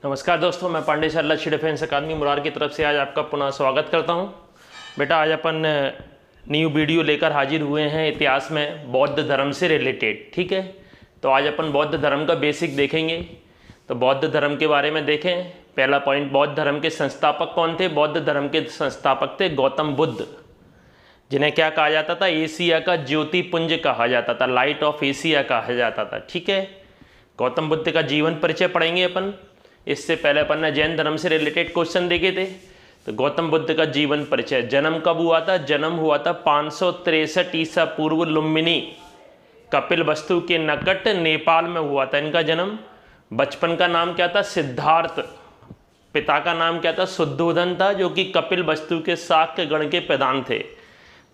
नमस्कार दोस्तों, मैं पांडे सर लक्ष्य डिफेंस अकादमी मुरार की तरफ से आज आपका पुनः स्वागत करता हूं। बेटा, आज अपन न्यू वीडियो लेकर हाजिर हुए हैं इतिहास में बौद्ध धर्म से रिलेटेड। ठीक है, तो आज अपन बौद्ध धर्म का बेसिक देखेंगे। तो बौद्ध धर्म के बारे में देखें। पहला पॉइंट, बौद्ध धर्म के संस्थापक कौन थे? बौद्ध धर्म के संस्थापक थे गौतम बुद्ध, जिन्हें क्या कहा जाता था? एशिया का ज्योतिपुंज कहा जाता था, लाइट ऑफ एशिया कहा जाता था। ठीक है, गौतम बुद्ध का जीवन परिचय पढ़ेंगे अपन। इससे पहले अपन ने जैन धर्म से रिलेटेड क्वेश्चन देखे थे। तो गौतम बुद्ध का जीवन परिचय, जन्म कब हुआ था? जन्म हुआ था 563 ईसा पूर्व लुम्बिनी कपिलवस्तु के निकट नेपाल में हुआ था इनका जन्म। बचपन का नाम क्या था? सिद्धार्थ। पिता का नाम क्या था? शुद्धोधन था, जो कि कपिलवस्तु के शाक्य गण के प्रधान थे।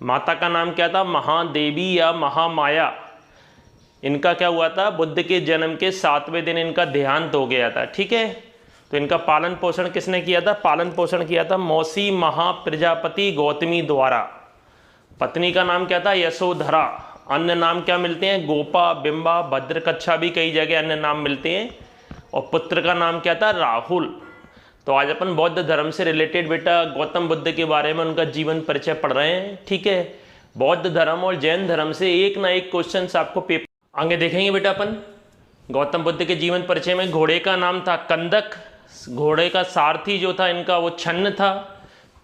माता का नाम क्या था? महादेवी या महामाया। इनका क्या हुआ था? बुद्ध के जन्म के 7वें दिन इनका देहांत हो गया था। ठीक है, तो इनका पालन पोषण किसने किया था? पालन पोषण किया था मौसी महाप्रजापति गौतमी द्वारा। पत्नी का नाम क्या था? यशोधरा। अन्य नाम क्या मिलते हैं? गोपा, बिंबा, भद्रकच्छा, भी कई जगह अन्य नाम मिलते हैं। और पुत्र का नाम क्या था? राहुल। तो आज अपन बौद्ध धर्म से रिलेटेड बेटा गौतम बुद्ध के बारे में उनका जीवन परिचय पढ़ रहे हैं। ठीक है, बौद्ध धर्म और जैन धर्म से एक ना एक क्वेश्चन आपको पेपर आगे देखेंगे बेटा अपन। गौतम बुद्ध के जीवन परिचय में घोड़े का नाम था कंदक। घोड़े का सारथी जो था इनका वो छन्न था।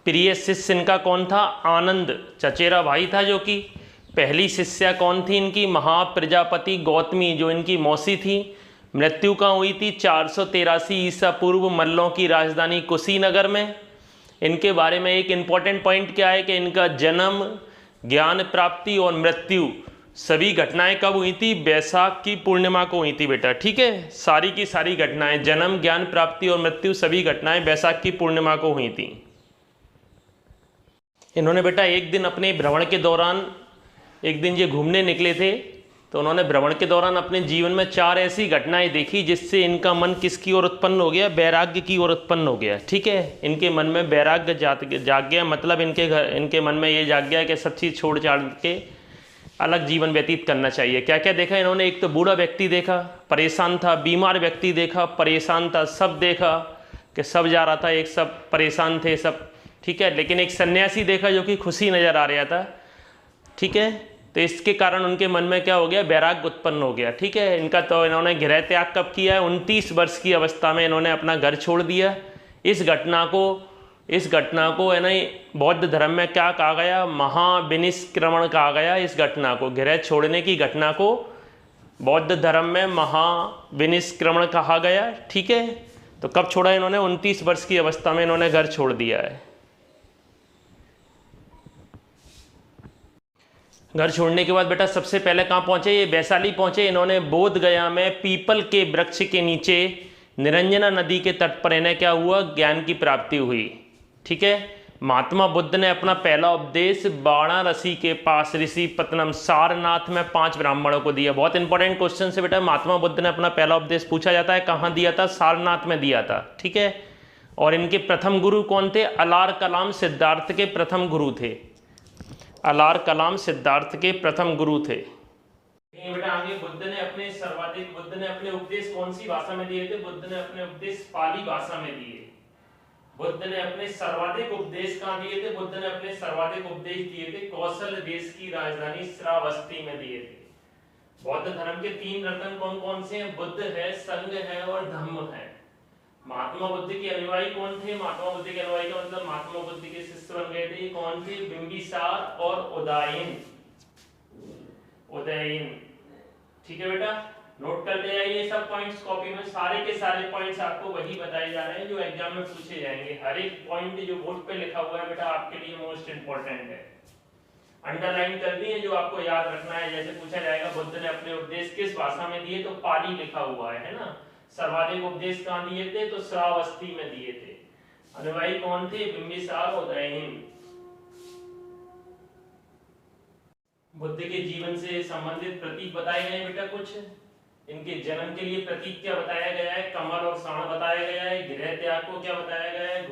प्रिय शिष्य इनका कौन था? आनंद, चचेरा भाई था जो कि। पहली शिष्या कौन थी इनकी? महाप्रजापति गौतमी, जो इनकी मौसी थी। मृत्यु कहाँ हुई थी? 483 ईसा पूर्व मल्लों की राजधानी कुशीनगर में। इनके बारे में एक इंपॉर्टेंट पॉइंट क्या है कि इनका जन्म, ज्ञान प्राप्ति और मृत्यु सभी घटनाएं कब हुई थी? बैसाख की पूर्णिमा को हुई थी बेटा। ठीक है, सारी की सारी घटनाएं, जन्म, ज्ञान प्राप्ति और मृत्यु, सभी घटनाएं बैसाख की पूर्णिमा को हुई थी। इन्होंने बेटा एक दिन अपने भ्रमण के दौरान, एक दिन ये घूमने निकले थे, तो उन्होंने भ्रमण के दौरान अपने जीवन में 4 ऐसी घटनाएं देखी जिससे इनका मन किसकी ओर उत्पन्न हो गया? वैराग्य की ओर उत्पन्न हो गया। ठीक है, इनके मन में वैराग्य जाग गया, मतलब इनके मन में ये जाग गया कि सब चीज़ छोड़ छाड़ के अलग जीवन व्यतीत करना चाहिए। क्या क्या देखा इन्होंने? एक तो बूढ़ा व्यक्ति देखा, परेशान था। बीमार व्यक्ति देखा, परेशान था। सब देखा कि सब जा रहा था, एक सब परेशान थे सब। ठीक है, लेकिन एक सन्यासी देखा जो कि खुशी नजर आ रहा था। ठीक है, तो इसके कारण उनके मन में क्या हो गया? वैराग्य उत्पन्न हो गया। ठीक है, इनका तो इन्होंने गृह त्याग कब किया है? 29 वर्ष की अवस्था में इन्होंने अपना घर छोड़ दिया। इस घटना को है ना बौद्ध धर्म में क्या कहा गया? महाविनिष्क्रमण कहा गया। इस घटना को, गृह छोड़ने की घटना को बौद्ध धर्म में महाविनिष्क्रमण कहा गया। ठीक है, तो कब छोड़ा इन्होंने? 29 वर्ष की अवस्था में इन्होंने घर छोड़ दिया है। घर छोड़ने के बाद बेटा सबसे पहले कहाँ पहुंचे? ये वैशाली पहुंचे। इन्होंने बोध गया में पीपल के वृक्ष के नीचे निरंजना नदी के तट पर इन्हें क्या हुआ? ज्ञान की प्राप्ति हुई। ठीक है, महात्मा बुद्ध ने अपना पहला उपदेश वाराणसी के पास ऋषि पत्तनम सारनाथ में 5 ब्राह्मणों को दिया। बहुत इंपॉर्टेंट क्वेश्चन है बेटा। महात्मा बुद्ध ने अपना पहला उपदेश पूछा जाता है कहाँ दिया था? सारनाथ में दिया था। ठीक है, और इनके प्रथम गुरु कौन थे? अलार कलाम सिद्धार्थ के प्रथम गुरु थे। अलार कलाम सिद्धार्थ के प्रथम गुरु थे। बेटा आगे बुद्ध ने अपने उपदेश कौन सी भाषा में दिए थे? बुद्ध ने अपने उपदेश पाली भाषा में दिए। बुद्ध ने अपने सर्वाधिक उपदेश कहाँ दिए थे? बुद्ध ने अपने सर्वाधिक उपदेश दिए थे कौशल देश की राजधानी श्रावस्ती में दिए थे। बौद्ध धर्म के 3 रत्न कौन कौन से हैं? बुद्ध है, संघ है और धम्म है। महात्मा बुद्ध के अनुयायी कौन थे? महात्मा बुद्ध के अनुयायी का मतलब महात्मा बुद्ध के शिष्य बन गए थे। कौन थे? बिंबिसार और उदयन। ठीक है बेटा, नोट कर ले जाइए सब पॉइंट्स कॉपी में। सारे के सारे पॉइंट्स आपको वही बताए जा रहे हैं जो एग्जाम में पूछे जाएंगे। हर एक पॉइंट जो बोर्ड पे लिखा हुआ है बेटा आपके लिए मोस्ट इंपॉर्टेंट है। अंडरलाइन कर दिए जो आपको याद रखना है। जैसे पूछा जाएगा बुद्ध ने अपने उपदेश किस भाषा में दिए, तो पाली लिखा हुआ है ना। सर्वाधिक उपदेश कहाँ दिए थे? तो श्रावस्ती में दिए थे। अनुयायी कौन थे? बिंबिसार और उदयन। बुद्ध के जीवन से संबंधित प्रतीक बताए गए बेटा कुछ। इनके जन्म के लिए प्रतीक क्या बताया गया है? कमल और साण बताया गया है। गृह त्याग को क्या बताया गया है?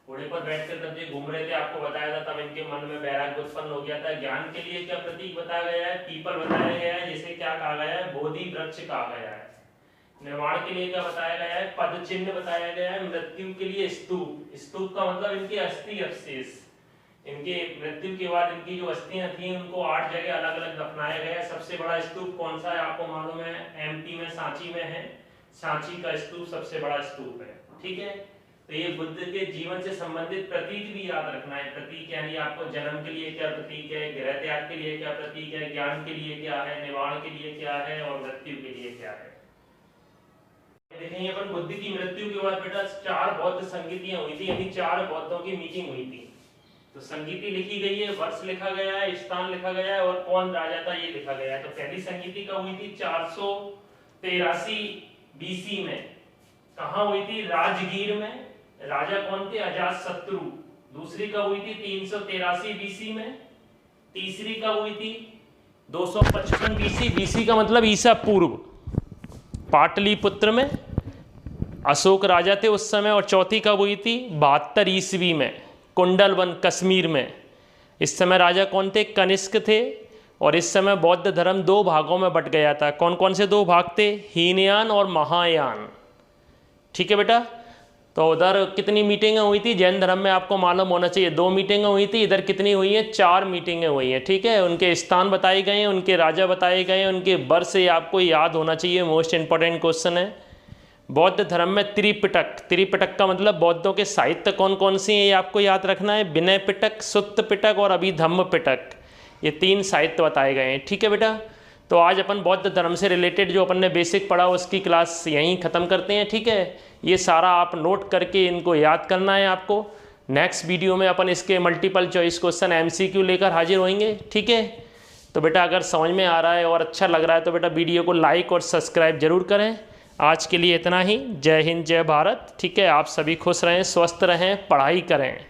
घोड़े पर बैठकर जब ये घूम रहे थे आपको बताया था, तब इनके मन में वैराग्य उत्पन्न हो गया था। ज्ञान के लिए क्या प्रतीक बताया गया है? पीपल बताया गया है, जिसे क्या कहा गया है? बोधि वृक्ष कहा गया है। निर्माण के लिए क्या बताया गया है, पद चिन्ह बताया गया है। मृत्यु के लिए स्तूप, स्तूप का मतलब इनके अस्थि अवशेष, इनके मृत्यु के बाद इनकी जो अस्थियां थी उनको 8 जगह अलग अलग दफनाया गया। सबसे बड़ा स्तूप कौन सा है आपको मालूम है, एमपी में सांची में है, सांची का स्तूप सबसे बड़ा स्तूप है। ठीक है, तो ये बुद्ध के जीवन से संबंधित प्रतीक भी याद रखना है। प्रतीक यानी आपको जन्म के लिए क्या प्रतीक है, गृह त्याग के लिए क्या प्रतीक है, ज्ञान के लिए क्या है, निर्वाण के लिए क्या है और मृत्यु के लिए क्या है। देखेंगे अपन बुद्ध की मृत्यु के बाद बेटा 4 बौद्ध संगीतियां हुई थी, यानी 4 बौद्धों की मीटिंग हुई थी। तो संगीति लिखी गई है, वर्ष लिखा गया है, स्थान लिखा गया है और कौन राजा था ये लिखा गया है। तो पहली संगीति कब हुई थी, 483 बीसी में। कहाँ हुई थी, राजगीर में। राजा कौन थे, अजातशत्रु। दूसरी कब हुई थी, 383 बीसी में। तीसरी कब हुई थी, 255 बीसी। बीसी का मतलब ईसा पूर्व, पाटलिपुत्र में अशोक राजा थे उस समय। और चौथी कब हुई थी, 72 ईस्वी में, कुंडलवन कश्मीर में। इस समय राजा कौन थे, कनिष्क थे। और इस समय बौद्ध धर्म 2 भागों में बट गया था। कौन कौन से 2 भाग थे, हीनयान और महायान। ठीक है बेटा, तो उधर कितनी मीटिंगें हुई थी, जैन धर्म में आपको मालूम होना चाहिए 2 मीटिंगें हुई थी। इधर कितनी हुई है, 4 मीटिंगें हुई हैं। ठीक है, उनके स्थान बताए गए हैं, उनके राजा बताए गए हैं, उनके वर्ष से आपको याद होना चाहिए। मोस्ट इंपॉर्टेंट क्वेश्चन है। बौद्ध धर्म में त्रिपिटक, त्रिपिटक का मतलब बौद्धों के साहित्य कौन कौन से हैं ये आपको याद रखना है। विनय पिटक, सुत्त पिटक और अभिधम्म पिटक, ये 3 साहित्य बताए गए हैं। ठीक है बेटा, तो आज अपन बौद्ध धर्म से रिलेटेड जो अपन ने बेसिक पढ़ा उसकी क्लास यहीं ख़त्म करते हैं। ठीक है, ये सारा आप नोट करके इनको याद करना है आपको। नेक्स्ट वीडियो में अपन इसके मल्टीपल चॉइस क्वेश्चन MCQ लेकर हाजिर होंगे। ठीक है, तो बेटा अगर समझ में आ रहा है और अच्छा लग रहा है तो बेटा वीडियो को लाइक और सब्सक्राइब जरूर करें। आज के लिए इतना ही। जय हिंद, जय भारत। ठीक है, आप सभी खुश रहें, स्वस्थ रहें, पढ़ाई करें।